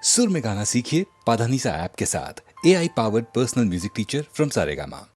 सुर में गाना सीखिए पाधानीसा ऐप के साथ। AI powered personal music teacher from Saregama.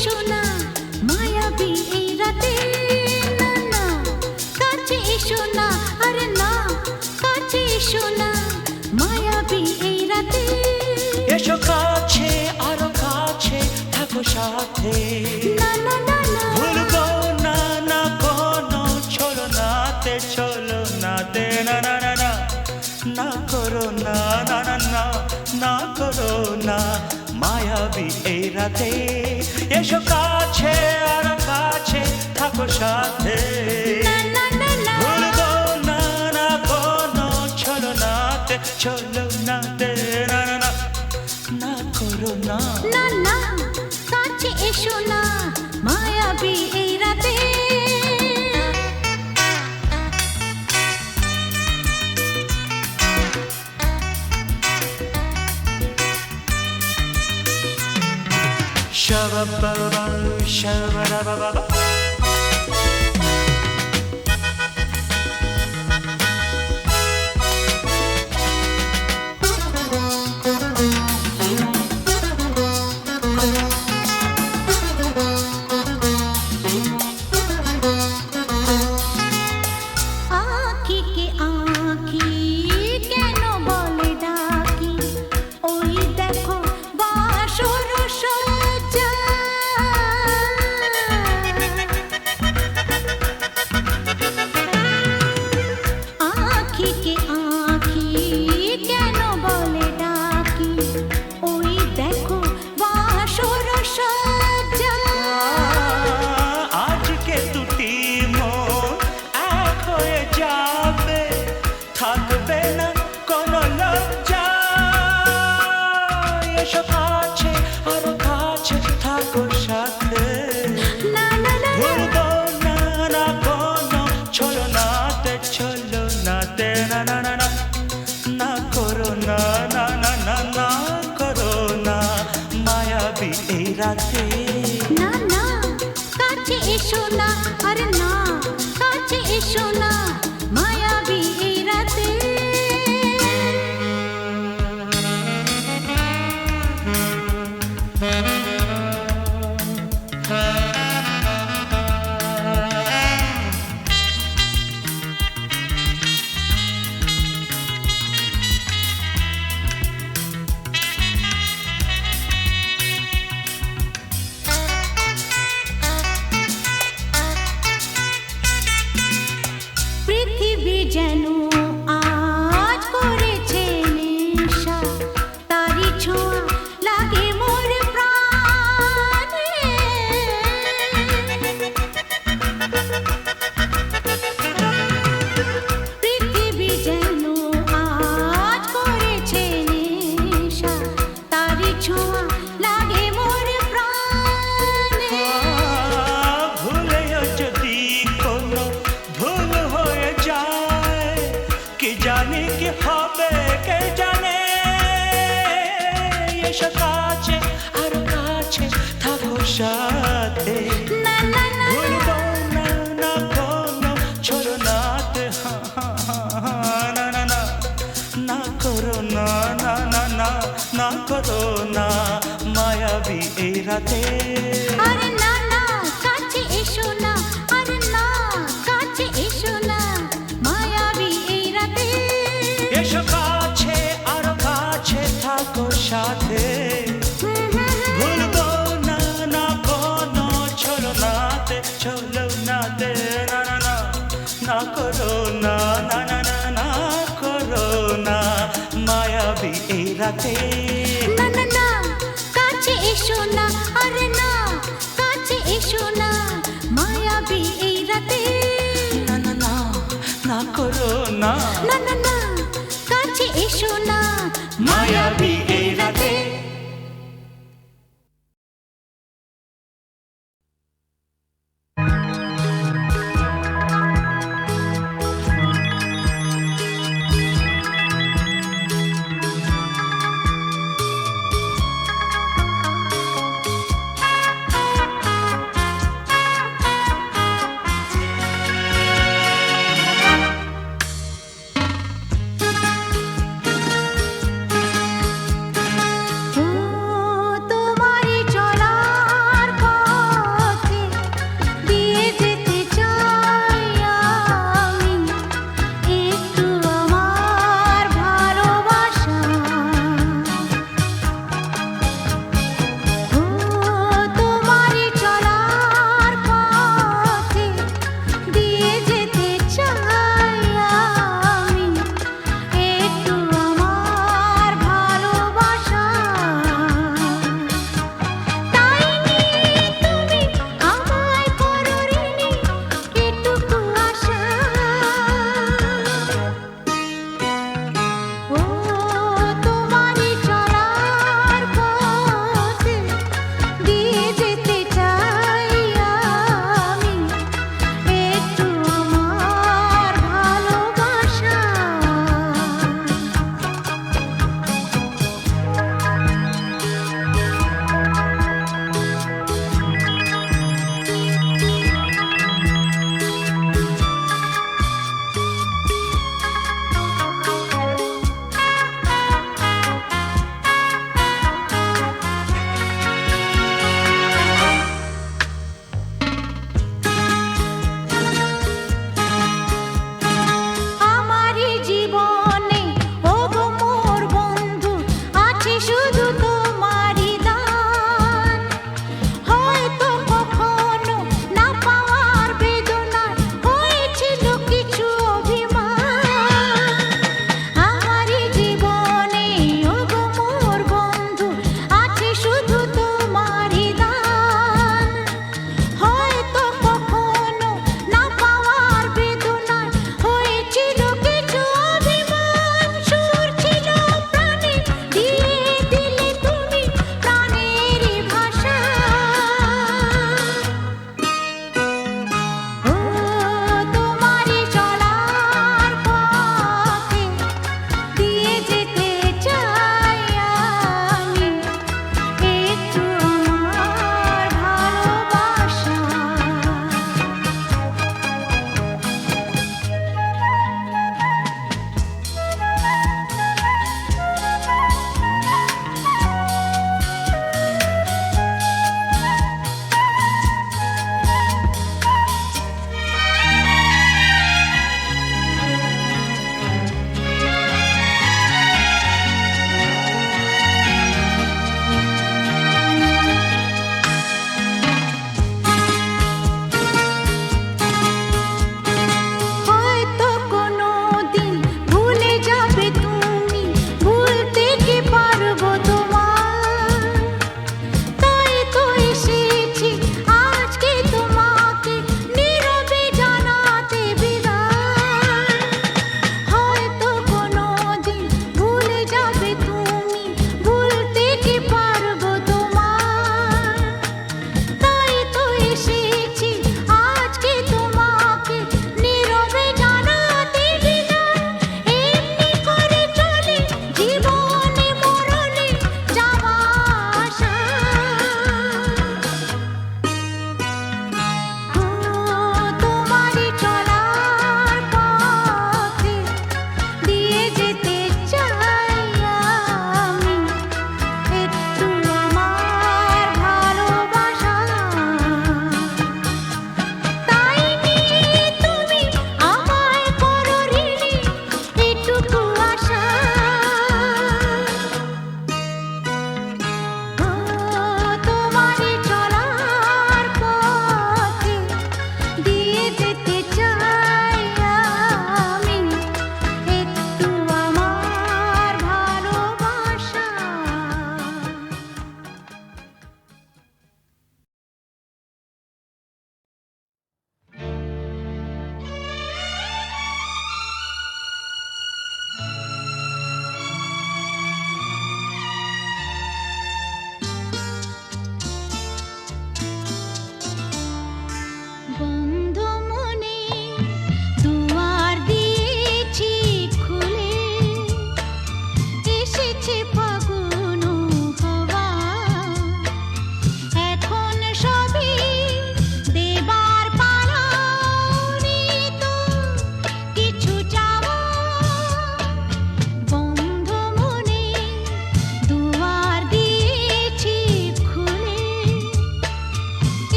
এসো না মায়াবী এই রাতে না না কাছে এসো না আরে না কাছে এসো না মায়াবী এই রাতে এসো কাছে আরো কাছে থাকো সাথে না না না না ভুলবো না না কোনো চলো নাতে না না না না না করো না না না না না করো না মায়াবী এই রাতে এসো কাছে আরো কাছে থাকো সাথে না না না না ভুলবো না না কোনো চলো নাতে না না না না করো না না না কাছে এসো না মায়াবী এই রাতে Shabba-ba-ba, shabba-da-ba-ba-ba. আঁখি কে আঁখি কেন বলে ডাকি ওই দেখো বাসর সজ্জা আঁখি কে আঁখি কেন বলে ডাকি ওই দেখো বাসর সজ্জা আজকে দুটি মন এক হয়ে যাবে থাকবে না কোনো লজ্জা এসো কাছে আরো কাছে থাকো সাথে না না না ভুলবো না না কোনো চলো নাতে না না না না না করো না না না না না করো না মায়াবী এই রাতে না না কাছে এসো না আরে না কাছে এসো না মায়াবী এই রাতে পৃথিবী যেন আজ করেছে নেশা তারি ছোঁয়া লাগে মোর প্রাণে পৃথিবী যেন আজ করেছে নেশা তারি ছোঁয়া লাগে মোর প্রাণে ভুলেও যদি কোনো ভুল হয়ে যায় কি জানি কি হবে কে জানে এসো কাছে আর কাছে থাকো সাথে না না না ভুলবো না না কোনো চলো নাতে না না না না করো না না না না না করো না মায়াবী এই রাতে আরে না না কাছে এসো না আরে না কাছে এসো না মায়াবী এই রাতে এসো কাছে আরো কাছে থাকো সাথে ভুলবো না না কোনো চলো নাতে না না না না করো না না না না না করো না মায়াবী এই রাতে না না না কাছে এসো না আরে না কাছে এসো না মায়াবী এই রাতে না না না না করো না না না না কাছে এসো না মায়াবী এই রাতে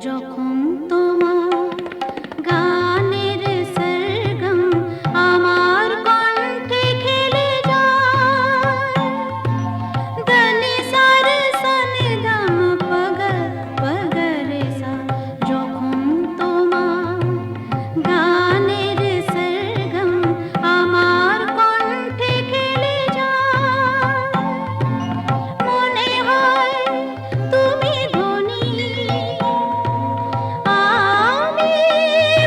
যখন তোমার গানের সরগম আমার কণ্ঠে খেলে যায়, দনি সার সনি দম পগ পগ রে সা, যখন তোমার গানের সরগম আমার কণ্ঠে খেলে যায়, মনে হয় তুমি ধনী, আমি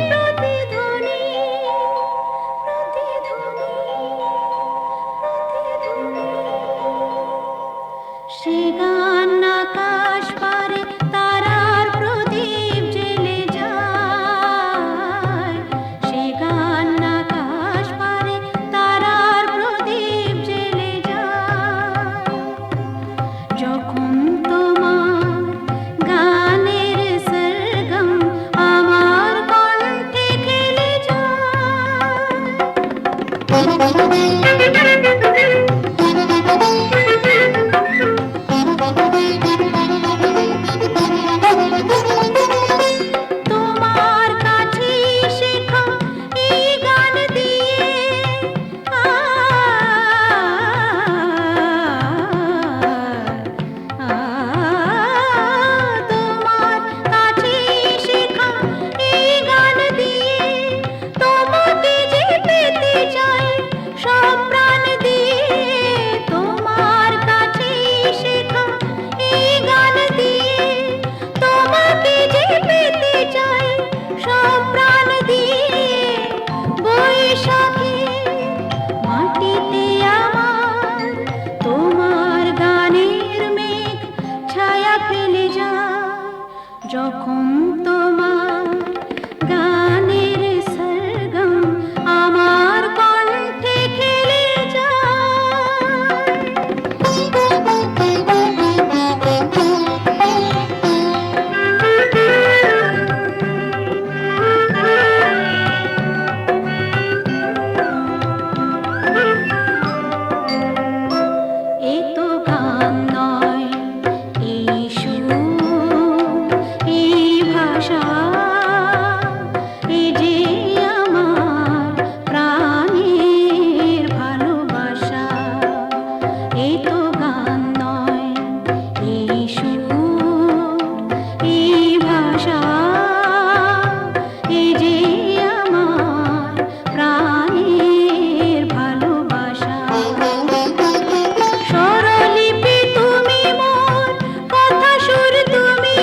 প্রতিধ্বনি, সে গান আকাশ পারে তারার প্রদীপ জ্বেলে যায়, সে গান আকাশ পারে তারার প্রদীপ জ্বেলে যায়, যখন তোমার গানের সরগম আমার কণ্ঠে খেলে তোমার কাছে শেখা এই গান দিয়ে তোমার কাছে শেখা এই গান দিয়ে তোমাকে যে পেতে চাই সব প্রাণ দিয়ে, তোমার কাছে শেখা এই গান দিয়ে তোমাকে যে পেতে চাই সব প্রাণ দিয়ে, বৈশাখী মাটিতে আমার তোমার গানের মেঘ ছায়া ফেলে যায়, যখন তোমার গানের সরগম আমার কণ্ঠে খেলে এ তো গান নয়, এই সুর, এই ভাষা, এ যে আমার প্রাণের ভালোবাসা, এ তো গান নয়, এই সুর, এই ভাষা, এ যে আমার প্রাণের ভালোবাসা, স্বরলিপি তুমি মোর কথা সুর তুমি,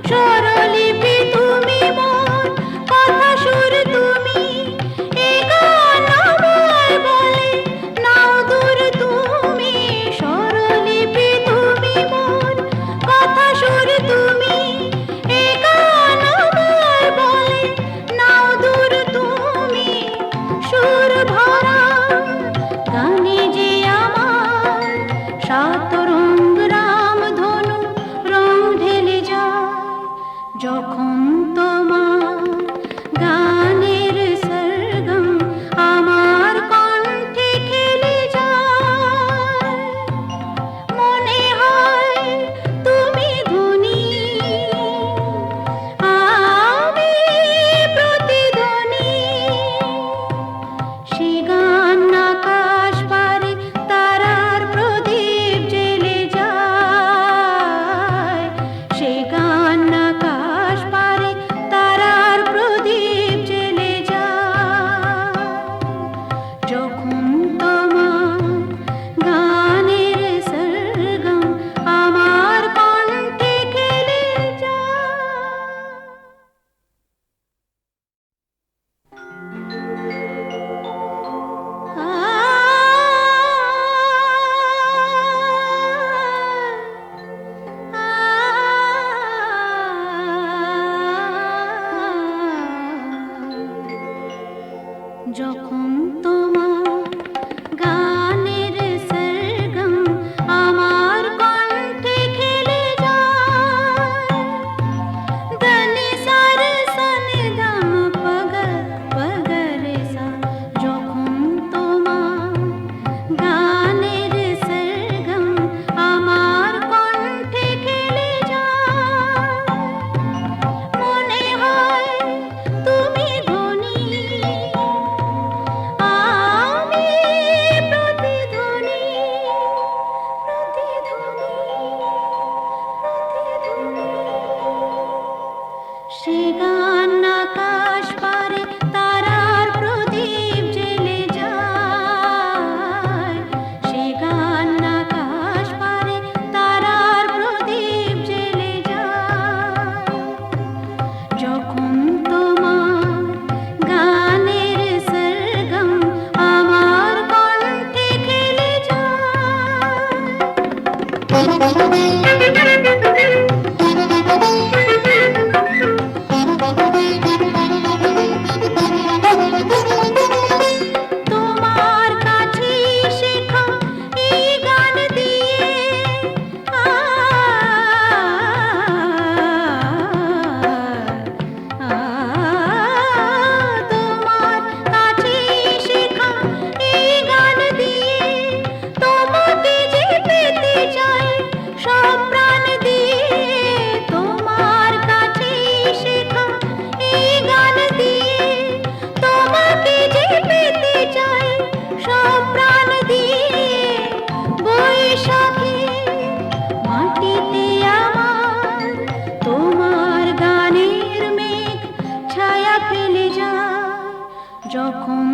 স্বরলিপি তুমি মোর কথা সুর তুমি, এ গান আমায় বলে নাও দূর তুমি, স্বরলিপি তুমি মোর কথা সুর তুমি, এ গান আমায় বলে নাও দূর তুমি, সুর ভরা গানে যে আমার সাত রঙ রাম ধনু রং ঢেলে যায়, যখন তোমার গানের সরগম আমার কণ্ঠে খেলে যায়, মনে হয় তুমি ধনী, আমি প্রতিধ্বনি, সে গান আকাশ পারে তারার প্রদীপ জ্বেলে যায়, সে গান আকাশ পারে তারার প্রদীপ জ্বেলে যায়, যখন তোমার গানের সরগম আমার কণ্ঠে খেলে যখন তোমার গানের সরগম আমার কণ্ঠে খেলে যায়, দনি সার সনি দম পগ পগ রে সা, গান আকাশ পারে তারার প্রদীপ জ্বেলে যায়, সে গান আকাশ পারে তারার প্রদীপ জ্বেলে যায়। যখন তোমার গানের সরগম আমার কণ্ঠে খেলে তোমার কাছে শেখা এই গান দিয়ে তোমার কাছে শেখা এই গান দিয়ে তোমাকে যে পেতে চাই সব প্রাণ দিয়ে। তোমার কাছে শেখা এই গান দিয়ে তোমাকে যে পেতে চাই সব প্রাণ দিয়ে। বৈশাখী মাটিতে আমার তোমার গানের মেঘ ছায়া ফেলে যায়, যখন